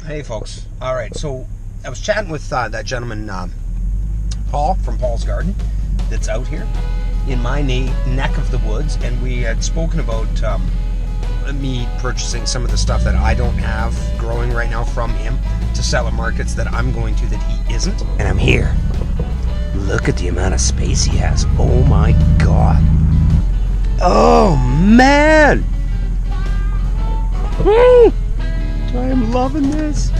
Hey, folks. All right, so I was chatting with that gentleman, Paul, from Paul's Garden, that's out here in my neck of the woods, and we had spoken about me purchasing some of the stuff that I don't have growing right now from him to sell at markets that I'm going to that he isn't. And I'm here. Look at the amount of space he has. Oh my God. Oh man. I am loving this.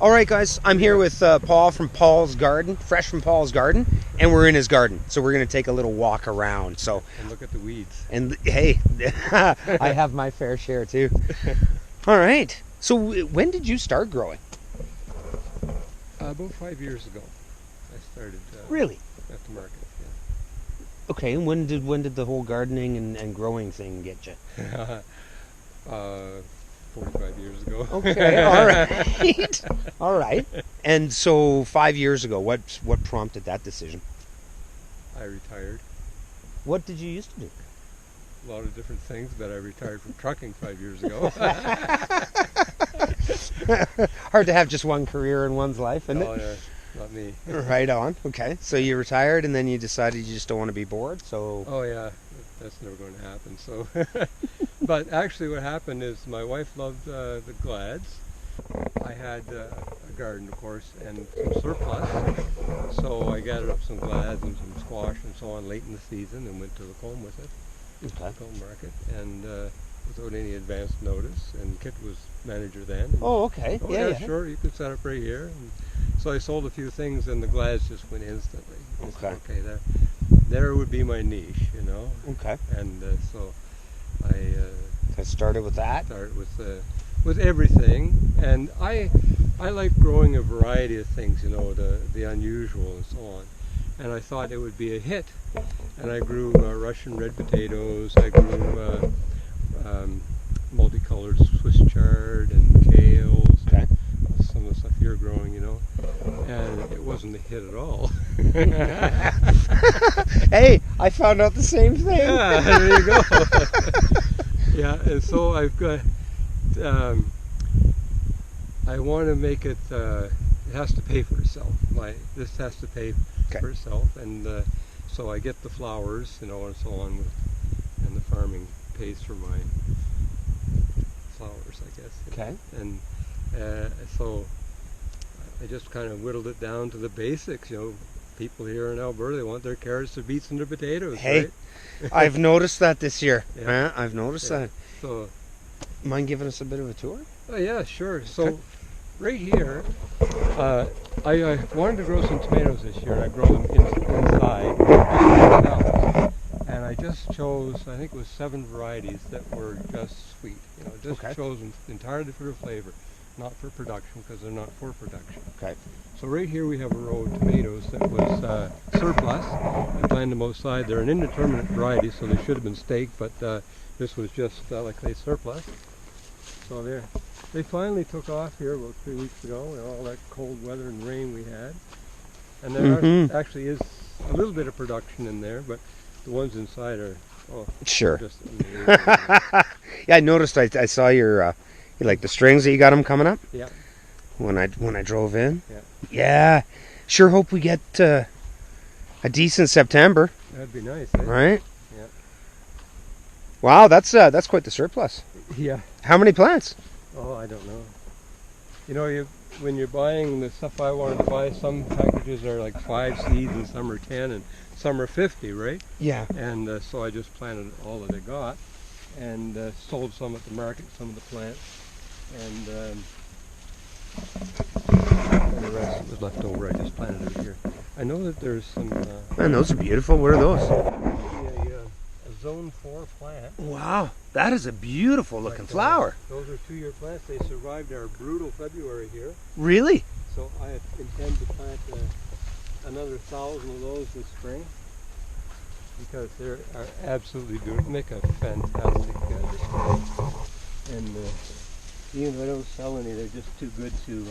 All right, guys, I'm here with Paul from Paul's Garden, fresh from Paul's Garden, and we're in his garden. So we're going to take a little walk around. So And look at the weeds. And hey, I have my fair share too. All right. So when did you start growing? About 5 years ago, I started Really? at the market. Okay, and when did the whole gardening and growing thing get you? Yeah. 45 years ago. Okay, all right. All right. And so 5 years ago, what prompted that decision? I retired. What did you used to do? A lot of different things, but I retired from trucking 5 years ago. Hard to have just one career in one's life, isn't it? Yeah, not me. Right on. Okay. So you retired and then you decided you just don't want to be bored, so... Oh yeah, that's never going to happen. So, but actually what happened is my wife loved the glads. I had a garden, of course, and some surplus. So I gathered up some glads and some squash and so on late in the season and went to the Combe with it. Okay. Combe market, and without any advance notice, and Kit was manager then. Oh, okay. Oh, yeah, sure, you can set up right here. And so I sold a few things, and the glads just went instantly. Okay. Okay, there would be my niche, you know. Okay. And so I started with that. started with everything, and I like growing a variety of things, you know, the unusual and so on. And I thought it would be a hit. And I grew Russian red potatoes. I grew multicolored Swiss chard and kales. Okay. Some of the stuff you're growing, you know. And it wasn't a hit at all. Hey, I found out the same thing. Yeah, there you go. Yeah, and so I've got, I want to make it, it has to pay for itself. This has to pay for itself, and so I get the flowers, you know, and so on, and the farming pays for my flowers, I guess. Okay. And so I just kind of whittled it down to the basics, you know. People here in Alberta, they want their carrots, their beets, and their potatoes, Hey, right? I've noticed that this year. Yeah. I've noticed that. So, Mind giving us a bit of a tour? oh yeah, sure. So, right here, I wanted to grow some tomatoes this year. I grow them inside, just myself. And I just chose, I think it was 7 varieties that were just sweet. You know, just chose them entirely for the flavor, not for production, because they're not for production. Okay. So right here we have a row of tomatoes that was surplus. I planted them outside. They're an indeterminate variety, so they should have been staked, but this was just like they surplus. So they finally took off here about 3 weeks ago with all that cold weather and rain we had. And there actually is a little bit of production in there, but the ones inside are Sure. just Yeah, I noticed. I saw your like the strings that you got them coming up. Yeah. When I drove in. Yeah. Yeah. Sure hope we get a decent September. That'd be nice, eh? Right. Yeah. Wow, that's quite the surplus. Yeah. How many plants? Oh, I don't know. You know, when you're buying the stuff I wanted to buy, some packages are like 5 seeds and some are 10 and some are 50, right? Yeah. And so I just planted all that I got and sold some at the market, some of the plants, and the rest that was left over I just planted it here. I know that there's some... Man, those are beautiful. What are those? A zone 4 plant. Wow, that is a beautiful looking flower. Those are 2-year plants. They survived our brutal February here. Really? So I intend to plant another 1,000 of those this spring, because they are absolutely beautiful. Make a fantastic display. And even though I don't sell any, they're just too good to...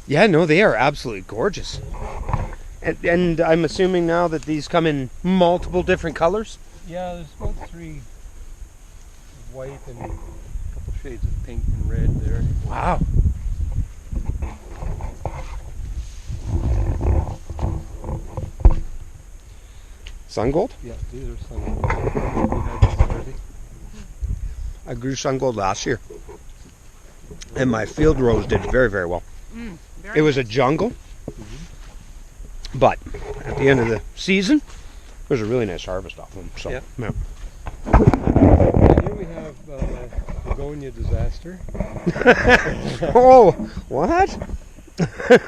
Yeah, no, they are absolutely gorgeous. And I'm assuming now that these come in multiple different colors? Yeah, there's about 3 white and a couple shades of pink and red there. Wow. Sun gold? Yeah, these are some. We had this already. I grew sun gold last year. And my field rose did very, very well. It was a jungle. But at the end of the season, there was a really nice harvest off them. So, Yeah. yeah. And here we have begonia disaster. Oh, what?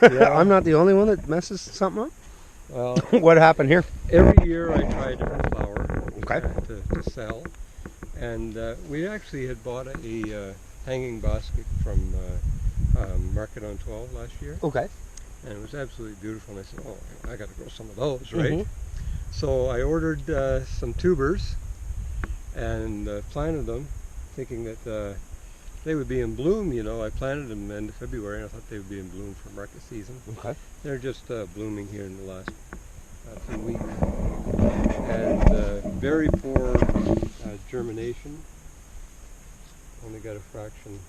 Yeah. I'm not the only one that messes something up. Well, What happened here? every year I try a different flower Okay. to sell. And we actually had bought a hanging basket from Market on 12 last year. Okay. And it was absolutely beautiful. And I said, oh, I got to grow some of those, right? Mhm. So I ordered some tubers and planted them, thinking that they would be in bloom. You know, I planted them in February, and I thought they would be in bloom for market season. Okay. They're just blooming here in the last few weeks, and very poor germination. Only got a fraction,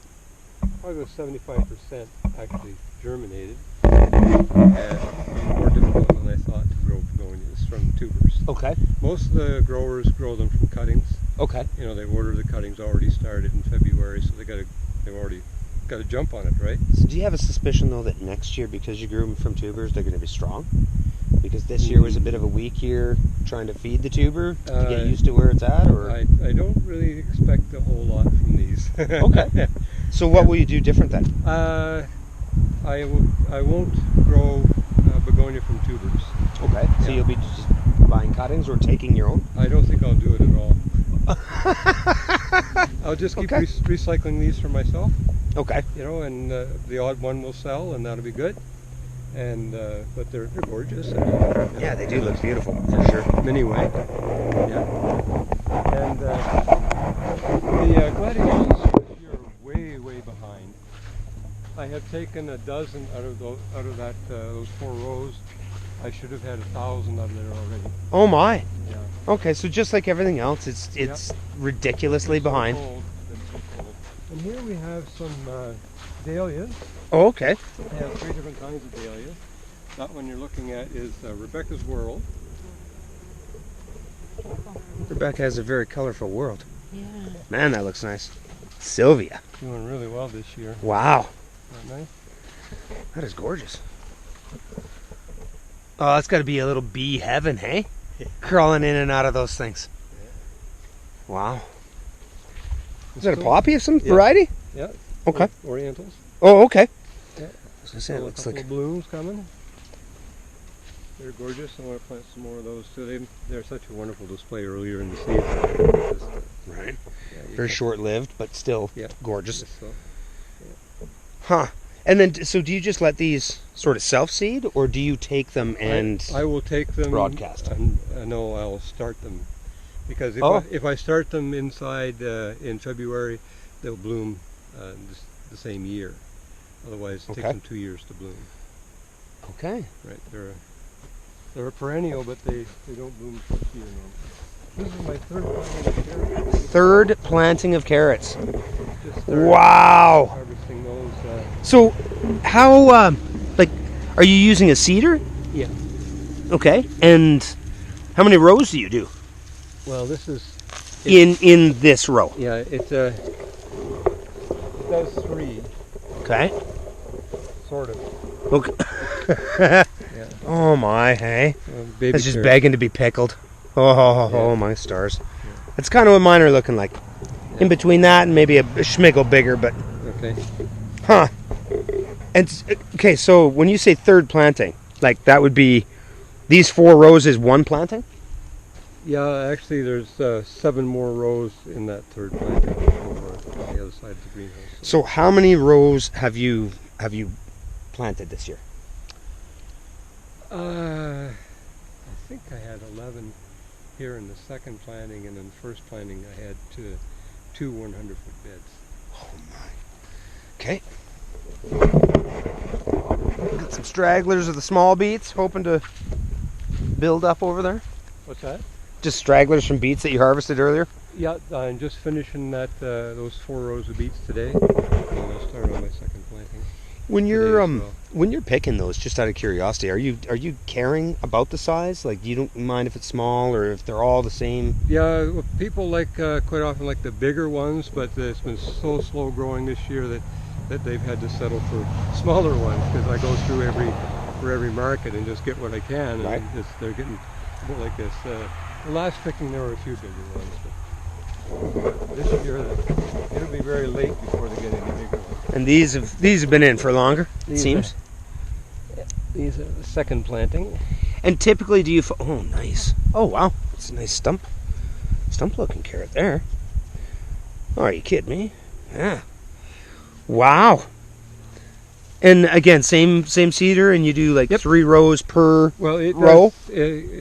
probably about 75% actually germinated. More difficult than I thought to grow begonias from tubers. Okay. Most of the growers grow them from cuttings. Okay. You know, they order the cuttings already started in February, so they've already got a jump on it, right? So do you have a suspicion though that next year, because you grew them from tubers, they're going to be strong? Because this year was a bit of a weak year trying to feed the tuber to get used to where it's at, or I don't really expect a whole lot from these. Okay. So what will you do different then? I won't grow begonia from tubers. Okay. So Yeah. you'll be just buying cuttings or taking your own? I don't think I'll do it at all. I'll just keep Okay. recycling these for myself, Okay. you know, and the odd one will sell, and that'll be good. And but they're gorgeous. Yeah, they do look beautiful for sure. Mini white. Yeah. And the gladiolus this year are way behind. I have taken a dozen out of those 4 rows. I should have had 1,000 of them there already. Oh my. Yeah. Okay, so just like everything else, it's ridiculously It's so behind. cold. It's so cold. And here we have some dahlias. Oh, okay. I have 3 different kinds of dahlias. That one you're looking at is Rebecca's World. Rebecca has a very colorful world. Yeah. Man, that looks nice. Sylvia. Doing really well this year. Wow. Isn't that nice? That is gorgeous. Oh, that's got to be a little bee heaven, hey? Crawling in and out of those things. Wow. Is that a poppy of some variety? Yeah. Okay. Orientals. Oh, okay. Yeah. I was gonna say, it Still a looks couple like... of blooms coming. They're gorgeous. I want to plant some more of those too. They're such a wonderful display earlier in the season. Just, Right. yeah, you Very can- short-lived, but still Yeah. gorgeous. just so- Huh. And then, so do you just let these sort of self-seed, or do you take them and... I will take them. broadcast. No, I'll start them, because Oh. if I start them inside in February, they'll bloom the same year. Otherwise, it takes Okay. them 2 years to bloom. Okay. Right? They're a perennial, but they don't bloom twice a year normally. This is my 3rd planting of carrots. Third planting of carrots. Just started Wow. harvesting those. So, how, like, are you using a seeder? Yeah. Okay. And how many rows do you do Well, this is. in this row? Yeah, it does 3, Okay. sort of. Okay. Yeah. Oh my, hey. Baby That's just carrots. begging to be pickled. Oh my stars. That's kind of what mine are looking like. In between that and maybe a schmiggle bigger, but Okay. huh. And okay, so when you say third planting, like that would be these 4 rows is one planting? Yeah, actually, there's 7 more rows in that 3rd planting over on the other side of the greenhouse. So how many rows have you planted this year? I think I had 11 here in the 2nd planting, and in the 1st planting I had 2 100-foot beds. Oh my. Okay. Some stragglers of the small beets, hoping to build up over there. What's that? Just stragglers from beets that you harvested earlier? Yeah, I'm just finishing those 4 rows of beets today. And I'll start on my second planting. When you're today as well. when you're picking those, just out of curiosity, are you caring about the size? Like, you don't mind if it's small or if they're all the same? Yeah, well, people quite often like the bigger ones, but it's been so slow growing this year that they've had to settle for smaller ones, because I go through every market and just get what I can, and Right. they're getting a bit like this. The last picking there were a few bigger ones, but this year it'll be very late before they get any bigger ones. And these have been in for longer, it seems. These are the second planting. And typically, do you? Oh, nice. Oh, wow, it's a nice stump looking carrot there. Oh, are you kidding me? Yeah. Wow. And again, same cedar, and you do like 3 rows per row?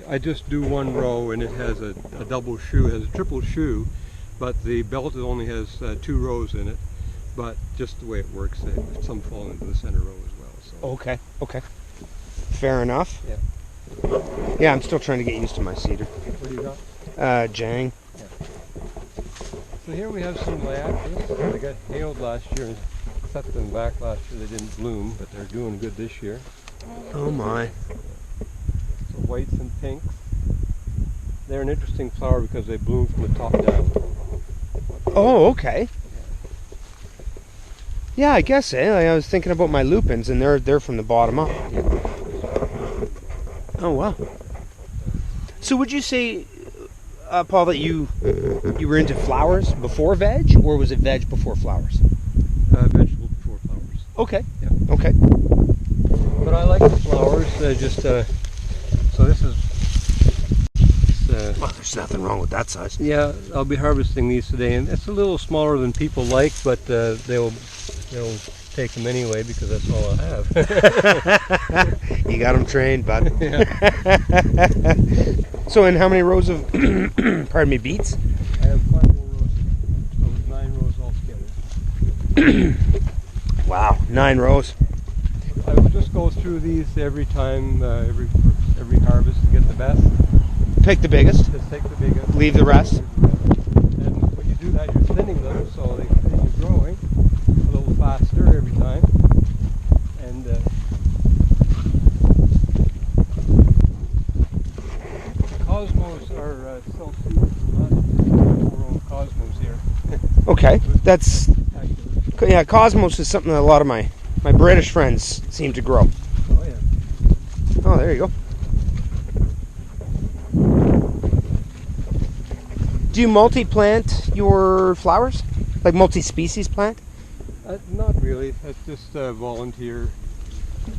I just do 1 row, and it has a double shoe, it has a triple shoe, but the belt only has 2 rows in it. But just the way it works, some fall into the center row as well. So. Okay. Fair enough. Yeah. Yeah, I'm still trying to get used to my cedar. What do you got? Jang. Yeah. So here we have some liaxus. They got hailed last year and set them back last year. They didn't bloom, but they're doing good this year. Oh my. So whites and pinks. They're an interesting flower because they bloom from the top down. Oh, okay. Yeah, I guess. I was thinking about my lupins, and they're from the bottom up. Oh wow. So would you say, Paul, that you were into flowers before veg, or was it veg before flowers? Vegetable before flowers. Okay. Yeah. Okay. But I like the flowers. So this is. Well, there's nothing wrong with that size. Yeah, I'll be harvesting these today, and it's a little smaller than people like, but they'll take them anyway because that's all I have. You got them trained, bud. Yeah. So, in how many rows of, pardon me, beets? I have 5 more rows, so it's 9 rows altogether. Wow, 9 rows. I will just go through these every time, every harvest to get the best. Pick the biggest, Just take the biggest. leave the rest. And when you do that, you're thinning them so they continue growing a little faster every time. And cosmos are self-seeded. Our own cosmos here. Okay, that's, Actually. yeah, cosmos is something that a lot of my British friends seem to grow. Oh yeah. Oh, there you go. Do you multi-plant your flowers? Like multi-species plant? Not really. That's just volunteer.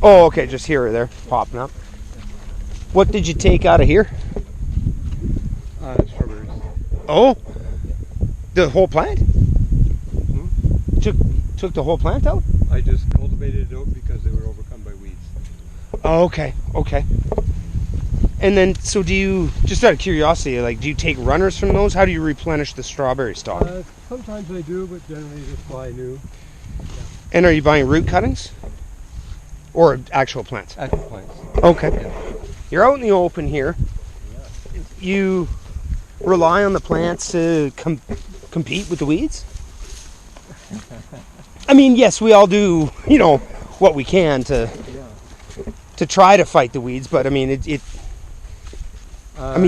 Oh, okay, just here or there, popping up. What did you take out of here? Strawberries. Oh, the whole plant? Hmm? Took the whole plant out? I just cultivated it out because they were overcome by weeds. Oh, okay. And then, so do you, just out of curiosity, like, do you take runners from those? How do you replenish the strawberry stock? Sometimes I do, but generally just buy new. And are you buying root cuttings? Or actual plants? Actual plants. Okay. Yeah. You're out in the open here. You rely on the plants to compete with the weeds? I mean, yes, we all do, what we can to try to fight the weeds, but I mean,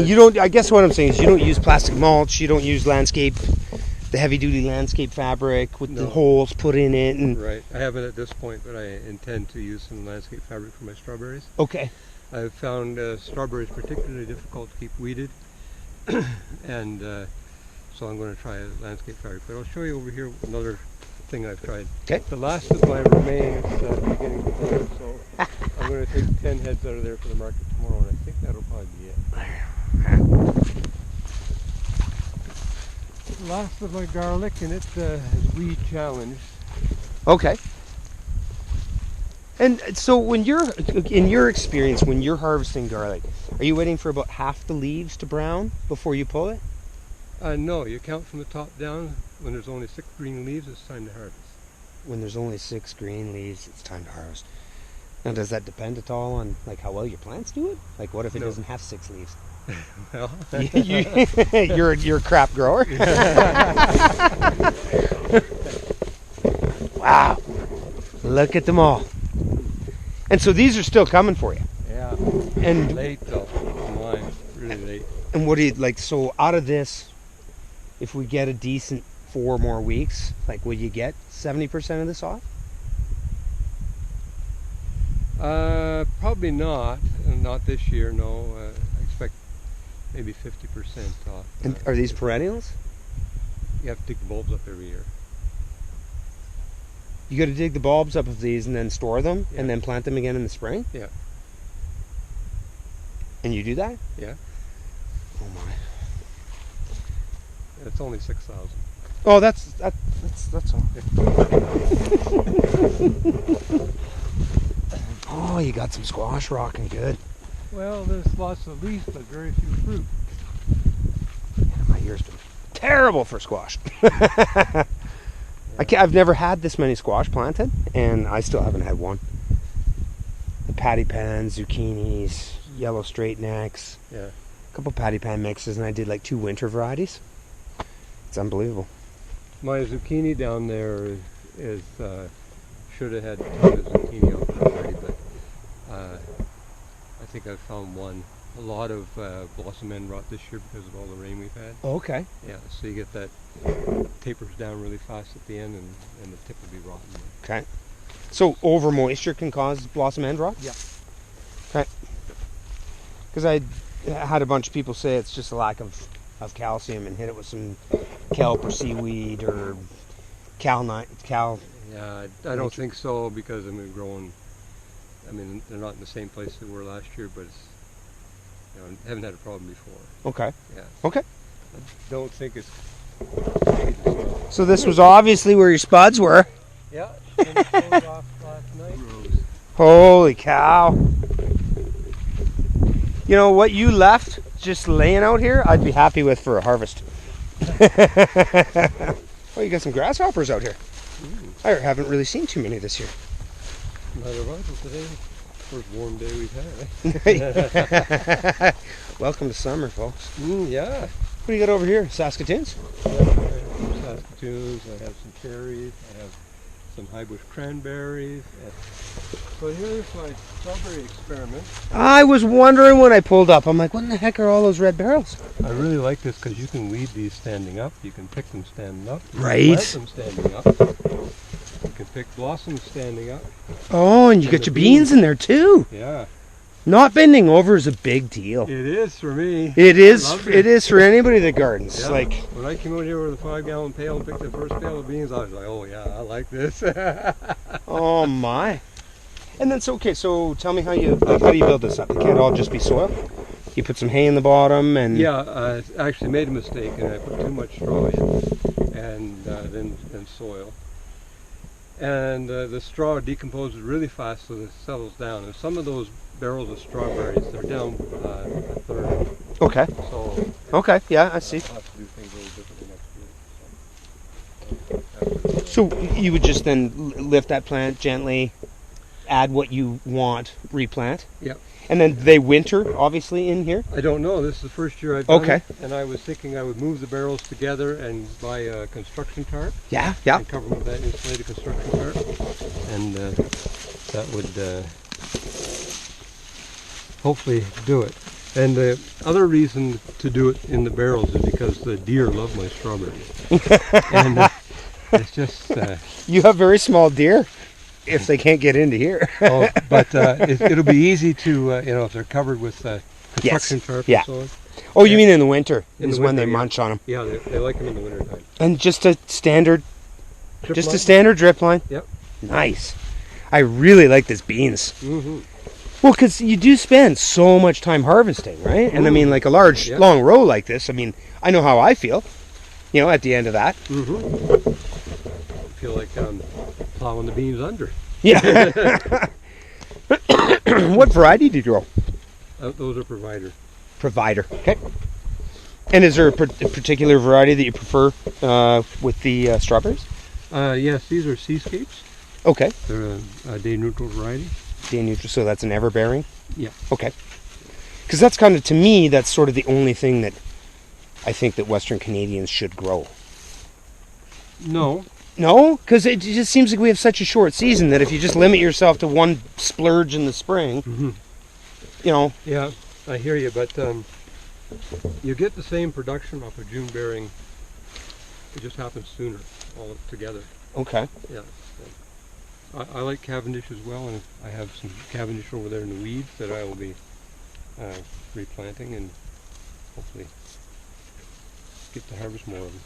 you don't, I guess what I'm saying is you don't use plastic mulch, you don't use the heavy duty landscape fabric with the holes put in it. And Right. I haven't at this point, but I intend to use some landscape fabric for my strawberries. Okay. I've found strawberries particularly difficult to keep weeded, and so I'm going to try a landscape fabric. But I'll show you over here another thing I've tried. Okay. The last of my remains beginning to bloom, so I'm going to take 10 heads out of there for the market tomorrow, and I think that'll probably be it. The last of my garlic, and it is weed challenged. Okay. And so when in your experience, when you're harvesting garlic, are you waiting for about half the leaves to brown before you pull it? No, you count from the top down. When there's only 6 green leaves, it's time to harvest. When there's only 6 green leaves, it's time to harvest. Now, does that depend at all on like how well your plants do it? Like, what if it doesn't have 6 leaves? Well, you're a crap grower. Wow, look at them all. And so these are still coming for you. yeah. And Late though. Mine really late. and what do you like? So out of this, if we get a decent 4 more weeks, like, will you get 70% of this off? Probably not. Not this year. No. I expect maybe 50% off. And are these perennials? You have to dig the bulbs up every year. You got to dig the bulbs up of these and then store them Yeah. and then plant them again in the spring? Yeah. And you do that? Yeah. Oh my. It's only 6,000. Oh, that's all. Oh, you got some squash rocking good. Well, there's lots of leaves, but very few fruit. My year's been terrible for squash. I've never had this many squash planted, and I still haven't had one. The patty pan, zucchinis, yellow straight necks, Yeah. a couple patty pan mixes, and I did like 2 winter varieties. It's unbelievable. My zucchini down there is should have had a ton of zucchini out there already, but I think I found one. A lot of blossom end rot this year because of all the rain we've had. Oh, okay. Yeah, so you get that tapers down really fast at the end, and the tip will be rotten. Okay. So over moisture can cause blossom end rot? Yeah. Okay. Because I had a bunch of people say it's just a lack of calcium, and hit it with some kelp or seaweed or cal. Yeah, I don't think so, because growing. I mean, they're not in the same place they were last year, but it's, I haven't had a problem before. Okay. Yeah. Okay. I don't think it's. So this was obviously where your spuds were. Yeah. Closed off last night. Holy cow. You know what you left just laying out here, I'd be happy with for a harvest. Oh, you got some grasshoppers out here. I haven't really seen too many this year. Another one today. First warm day we've had. Welcome to summer, folks. Yeah. What do you got over here? Saskatoons? I have some Saskatoons, I have some cherries, I have some high bush cranberries. So here's my strawberry experiment. I was wondering when I pulled up. I'm like, what in the heck are all those red barrels? I really like this because you can weed these standing up. You can pick them standing up. You Right. can plant them standing up. You can pick blossoms standing up. Oh, and you And got the your beans in there too. Yeah. Not bending over is a big deal. It is for me. It is. Love It is for anybody that gardens. Yeah. Like, When I came out here with a 5-gallon pail and picked the first pail of beans, I was like, oh yeah, I like this. oh my. And then so tell me how do you build this up? It can't all just be soil. You put some hay in the bottom and Yeah, I actually made a mistake and I put too much straw in, and then soil. And the straw decomposes really fast, so it settles down. And some of those barrels of strawberries, they're down a third. Okay. So Okay, yeah, I see. I'll have to do things a little differently next year. So you would just then lift that plant gently, add what you want, replant. Yep. And then they winter, obviously, in here. I don't know. This is the first year I've done Okay. it, and I was thinking I would move the barrels together and buy a construction tarp Yeah, yeah. and cover them with that insulated construction tarp, and that would hopefully do it. And the other reason to do it in the barrels is because the deer love my strawberries, and it's just. You have very small deer if they can't get into here. But it'll be easy to if they're covered with construction tarp Yeah. and so on. Oh, you mean in the winter In is the when winter, they yeah. munch on them. Yeah, they like them in the wintertime. And just a standard Drip line? standard drip line. Yep. Nice. I really like this beans. Mm-hmm. Well, because you do spend so much time harvesting, right? And I mean, like a large, Yeah. long row like this, I mean, I know how I feel, at the end of that. Mm-hmm. I feel like I'm plowing the beans under. Yeah. What variety do you grow? Those are provider. Provider. Okay. And is there a particular variety that you prefer with the strawberries? Yes, these are seascapes. Okay. They're a day neutral variety. day neutral, so that's an everbearing? Yeah. Okay. Because that's kind of, to me, that's sort of the only thing that I think that Western Canadians should grow. No. No? Because it just seems like we have such a short season that if you just limit yourself to one splurge in the spring, you know. Yeah, I hear you, but you get the same production off of June bearing. It just happens sooner, all together. Okay. Yeah. I like Cavendish as well, and I have some Cavendish over there in the weeds that I will be replanting and hopefully get to harvest more of them.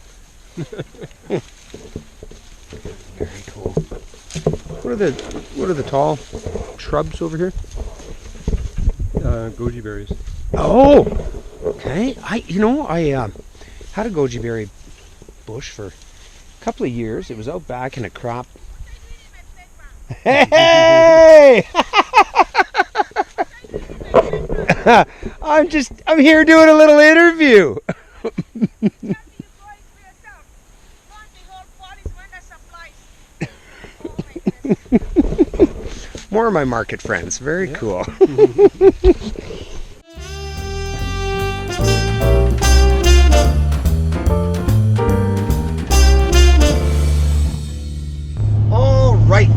Very cool. What are the tall shrubs over here? Goji berries. Oh, okay. I had a goji berry bush for a couple of years. It was out back in a crop. Hey! I'm here doing a little interview. More of my market friends. Very cool. All right,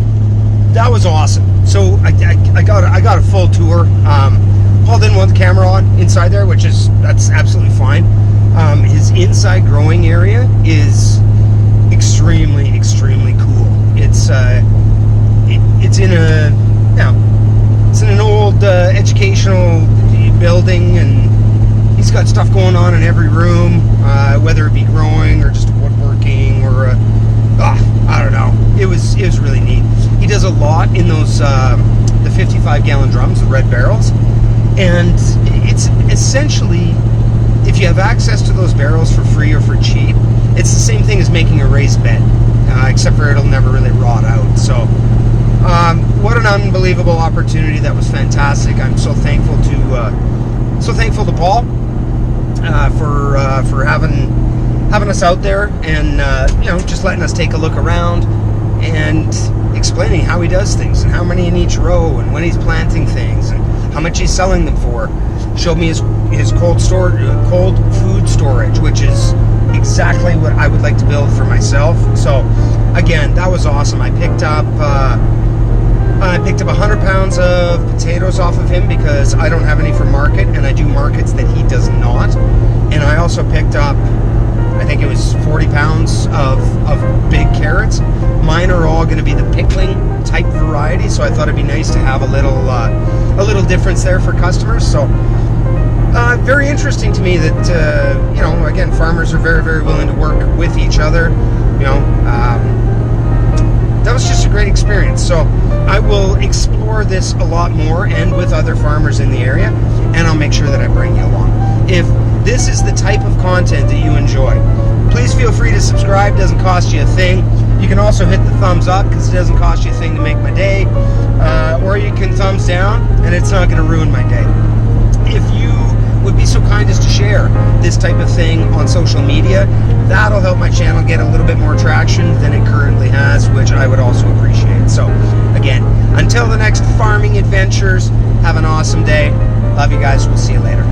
that was awesome. So I got a full tour. Paul didn't want the camera on inside there, that's absolutely fine. His inside growing area is extremely cool. It's in an old educational building, and he's got stuff going on in every room, whether it be growing or just woodworking or I don't know. It was really neat. He does a lot in those the 55-gallon drums, the red barrels, and it's essentially, if you have access to those barrels for free or for cheap, it's the same thing as making a raised bed, except for it'll never really rot out. So what an unbelievable opportunity. That was fantastic. I'm so thankful to Paul for having us out there, and just letting us take a look around and explaining how he does things and how many in each row and when he's planting things and how much he's selling them for. Showed me his cold food storage, which is exactly what I would like to build for myself. So again, that was awesome. I picked up 100 pounds of potatoes off of him because I don't have any for market, and I do markets that he does not. And I also picked up, I think it was 40 pounds of big carrots. Mine are all going to be the pickling type variety, so I thought it'd be nice to have a little difference there for customers. So very interesting to me that again, farmers are very willing to work with each other. That was just a great experience. So I will explore this a lot more and with other farmers in the area, and I'll make sure that I bring you along. If this is the type of content that you enjoy, please feel free to subscribe. It doesn't cost you a thing. You can also hit the thumbs up because it doesn't cost you a thing to make my day, or you can thumbs down and it's not going to ruin my day. If you would be so kind as to share this type of thing on social media, that'll help my channel get a little bit more traction than it currently has, which I would also appreciate. So again, until the next farming adventures, have an awesome day. Love you guys. We'll see you later.